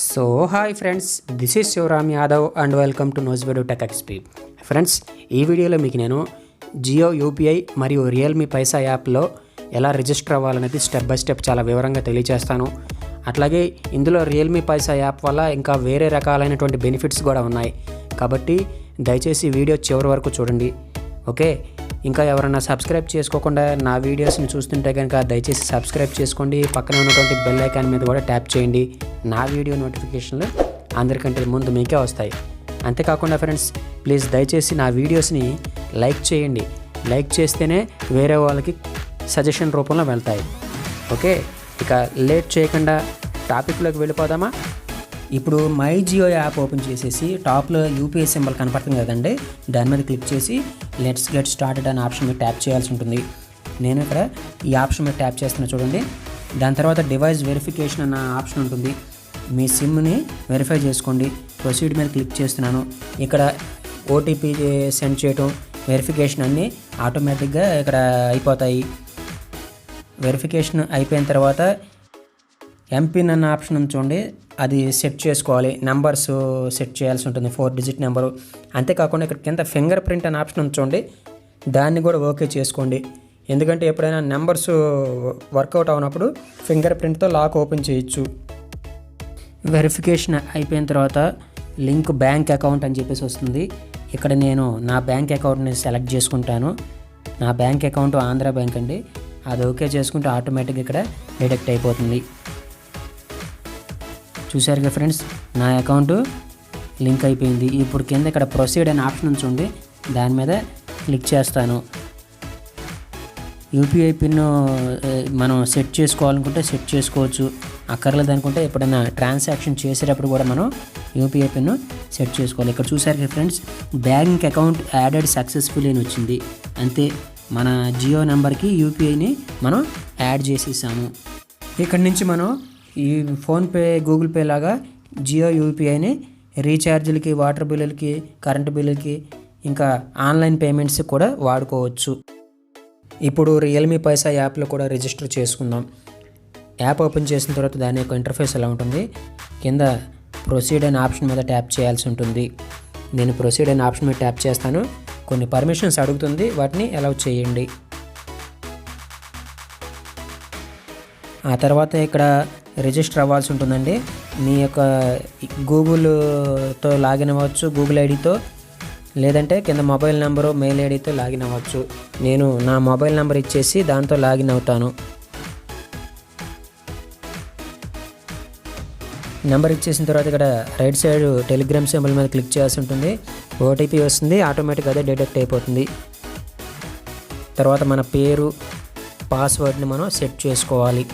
So hi friends, this is Sivaram Yadav and welcome to Nuzvid tech XP. Friends, ఈ వీడియోలో మీకు నేను జియో యూపీఐ మరియు రియల్మీ పైసా యాప్లో ఎలా రిజిస్టర్ అవ్వాలనేది స్టెప్ బై స్టెప్ చాలా వివరంగా తెలియజేస్తాను. అట్లాగే ఇందులో రియల్మీ పైసా యాప్ వల్ల ఇంకా వేరే రకాలైనటువంటి బెనిఫిట్స్ కూడా ఉన్నాయి. కాబట్టి దయచేసి వీడియో చివరి వరకు చూడండి. ఓకే, ఇంకా ఎవరైనా సబ్స్క్రైబ్ చేసుకోకుండా నా వీడియోస్ని చూస్తుంటే కనుక దయచేసి సబ్స్క్రైబ్ చేసుకోండి. పక్కన ఉన్నటువంటి బెల్ ఐకాన్ మీద కూడా ట్యాప్ చేయండి. నా వీడియో నోటిఫికేషన్లు అందరికంటే ముందు మీకే వస్తాయి. అంతేకాకుండా ఫ్రెండ్స్, ప్లీజ్ దయచేసి నా వీడియోస్ని లైక్ చేయండి. లైక్ చేస్తేనే వేరే వాళ్ళకి సజెషన్ రూపంలో వెళ్తాయి. ఓకే, ఇక లేట్ చేయకుండా టాపిక్లోకి వెళ్ళిపోదామా. ఇప్పుడు మై జియో యాప్ ఓపెన్ చేసేసి టాప్లో యూపీఐ సింబల్ కనపడుతుంది కదండి, దాని మీద క్లిక్ చేసి లెట్స్ గెట్ స్టార్టెడ్ అనే ఆప్షన్ మీద ట్యాప్ చేయాల్సి ఉంటుంది. నేను ఇక్కడ ఈ ఆప్షన్ మీద ట్యాప్ చేస్తున్నా చూడండి. దాని తర్వాత డివైస్ వెరిఫికేషన్ అన్న ఆప్షన్ ఉంటుంది. మీ సిమ్ని వెరిఫై చేసుకోండి. ప్రొసీడ్ మీద క్లిక్ చేస్తున్నాను. ఇక్కడ ఓటీపీ సెండ్ చేయటం, వెరిఫికేషన్ అన్నీ ఆటోమేటిక్గా ఇక్కడ అయిపోతాయి. వెరిఫికేషన్ అయిపోయిన తర్వాత ఎంపిన్ అన్న ఆప్షన్ చూడండి, అది సెట్ చేసుకోవాలి. నెంబర్స్ సెట్ చేయాల్సి ఉంటుంది, 4 డిజిట్ నెంబరు. అంతేకాకుండా ఇక్కడ కింద ఫింగర్ ప్రింట్ అనే ఆప్షన్ చూడండి, దాన్ని కూడా ఓకే చేసుకోండి. ఎందుకంటే ఎప్పుడైనా నెంబర్స్ వర్కౌట్ అవునప్పుడు ఫింగర్ ప్రింట్తో లాక్ ఓపెన్ చేయొచ్చు. వెరిఫికేషన్ అయిపోయిన తర్వాత లింక్ బ్యాంక్ అకౌంట్ అని చెప్పేసి వస్తుంది. ఇక్కడ నేను నా బ్యాంక్ అకౌంట్ని సెలెక్ట్ చేసుకుంటాను. నా బ్యాంక్ అకౌంట్ ఆంధ్ర బ్యాంక్ అండి. అది ఓకే చేసుకుంటే ఆటోమేటిక్గా ఇక్కడ డిడక్ట్ అయిపోతుంది. చూశారు కదా ఫ్రెండ్స్, నా అకౌంట్ లింక్ అయిపోయింది. ఇప్పుడు కింద ఇక్కడ ప్రొసీడ్ అనే ఆప్షన్ ఉంచుండి, దాని మీద క్లిక్ చేస్తాను. యూపీఐ పిన్ మనం సెట్ చేసుకోవాలనుకుంటే సెట్ చేసుకోవచ్చు, అక్కర్లేదు అనుకుంటే ఎప్పుడైనా ట్రాన్సాక్షన్ చేసేటప్పుడు కూడా మనం యూపీఐ పిన్ సెట్ చేసుకోవాలి. ఇక్కడ చూశారు కదా friends, bank account added successful అని వచ్చింది. అంతే, మన జియో నెంబర్కి యూపీఐని మనం యాడ్ చేసేసాము. ఇక్కడ నుంచి మనం ఈ ఫోన్పే, గూగుల్ పే లాగా జియో యూపీఐని రీఛార్జీలకి, వాటర్ బిల్లులకి, కరెంటు బిల్లులకి, ఇంకా ఆన్లైన్ పేమెంట్స్ కూడా వాడుకోవచ్చు. ఇప్పుడు రియల్మీ పైసా యాప్లో కూడా రిజిస్టర్ చేసుకుందాం. యాప్ ఓపెన్ చేసిన తర్వాత దాని యొక్క ఇంటర్ఫేస్ ఎలా ఉంటుంది, కింద ప్రొసీడ్ అనే ఆప్షన్ మీద ట్యాప్ చేయాల్సి ఉంటుంది. నేను ప్రొసీడ్ అనే ఆప్షన్ మీద ట్యాప్ చేస్తాను. కొన్ని పర్మిషన్స్ అడుగుతుంది, వాటిని అలౌ చేయండి. ఆ తర్వాత ఇక్కడ రిజిస్టర్ అవ్వాల్సి ఉంటుందండి. మీ యొక్క గూగుల్తో లాగిన్ అవ్వచ్చు, గూగుల్ ఐడితో, లేదంటే కింద మొబైల్ నెంబరు, మెయిల్ ఐడితో లాగిన్ అవ్వచ్చు. నేను నా మొబైల్ నెంబర్ ఇచ్చేసి దాంతో లాగిన్ అవుతాను. నెంబర్ ఇచ్చేసిన తర్వాత ఇక్కడ రైట్ సైడ్ టెలిగ్రామ్ సింబల్ మీద క్లిక్ చేయాల్సి ఉంటుంది. ఓటీపీ వస్తుంది, ఆటోమేటిక్గా అదే డిటెక్ట్ అయిపోతుంది. తర్వాత మన పేరు, పాస్వర్డ్ని మనం సెట్ చేసుకోవాలి.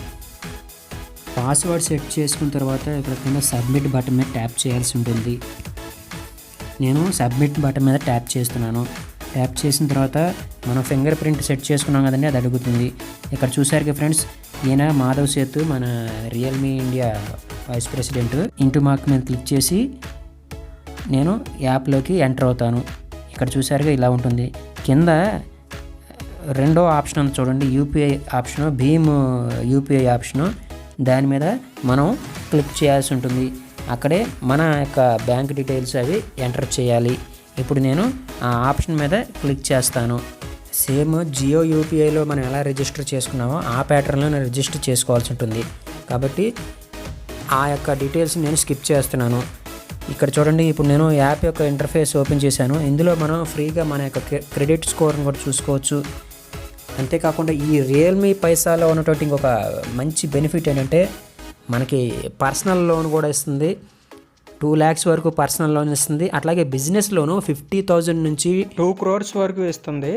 పాస్వర్డ్ సెట్ చేసుకున్న తర్వాత ఇక్కడ కింద సబ్మిట్ బటన్ మీద ట్యాప్ చేయాల్సి ఉంటుంది. నేను సబ్మిట్ బటన్ మీద ట్యాప్ చేస్తున్నాను. ట్యాప్ చేసిన తర్వాత మనం ఫింగర్ ప్రింట్ సెట్ చేసుకున్నాం కదండి, అది అడుగుతుంది. ఇక్కడ చూసారుగా ఫ్రెండ్స్, ఈయన మాధవ్ సేతు, మన Realme India vice president. Into mark మీద క్లిక్ చేసి నేను యాప్లోకి ఎంటర్ అవుతాను. ఇక్కడ చూసారుగా ఇలా ఉంటుంది. కింద రెండో ఆప్షన్ చూడండి, యూపీఐ ఆప్షను, భీమ్ యూపీఐ ఆప్షను. దాని మీద మనం క్లిక్ చేయాల్సి ఉంటుంది. అక్కడే మన యొక్క బ్యాంక్ డీటెయిల్స్ అవి ఎంటర్ చేయాలి. ఇప్పుడు నేను ఆ ఆప్షన్ మీద క్లిక్ చేస్తాను. సేమ్ జియో యూపీఐలో మనం ఎలా రిజిస్టర్ చేసుకున్నామో ఆ ప్యాటర్న్లో నేను రిజిస్టర్ చేసుకోవాల్సి ఉంటుంది. కాబట్టి ఆ యొక్క డీటెయిల్స్ నేను స్కిప్ చేస్తున్నాను. ఇక్కడ చూడండి, ఇప్పుడు నేను యాప్ యొక్క ఇంటర్ఫేస్ ఓపెన్ చేశాను. ఇందులో మనం ఫ్రీగా మన యొక్క క్రెడిట్ స్కోర్ని కూడా చూసుకోవచ్చు. అంతేకాకుండా ఈ రియల్మీ పైసాలో ఉన్నటువంటి ఇంకొక మంచి బెనిఫిట్ ఏంటంటే, మనకి పర్సనల్ లోన్ కూడా ఇస్తుంది. 2 lakhs వరకు పర్సనల్ లోన్ ఇస్తుంది. అట్లాగే బిజినెస్ లోను 50,000 నుంచి 2 crores వరకు ఇస్తుంది.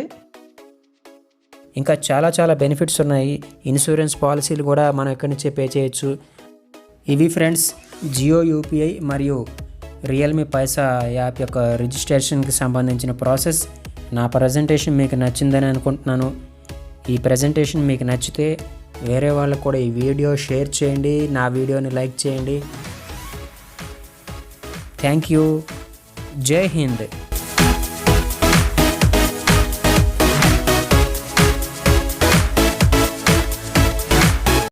ఇంకా చాలా చాలా బెనిఫిట్స్ ఉన్నాయి. ఇన్సూరెన్స్ పాలసీలు కూడా మనం ఎక్కడి నుంచే పే చేయొచ్చు. ఇవి ఫ్రెండ్స్, జియో యూపీఐ మరియు రియల్మీ పైసా యాప్ యొక్క రిజిస్ట్రేషన్కి సంబంధించిన ప్రాసెస్. నా ప్రజెంటేషన్ మీకు నచ్చిందని అనుకుంటున్నాను. ఈ ప్రజెంటేషన్ మీకు నచ్చితే వేరే వాళ్ళకు కూడా ఈ వీడియో షేర్ చేయండి, నా వీడియోని లైక్ చేయండి. Thank you. జై హింద్.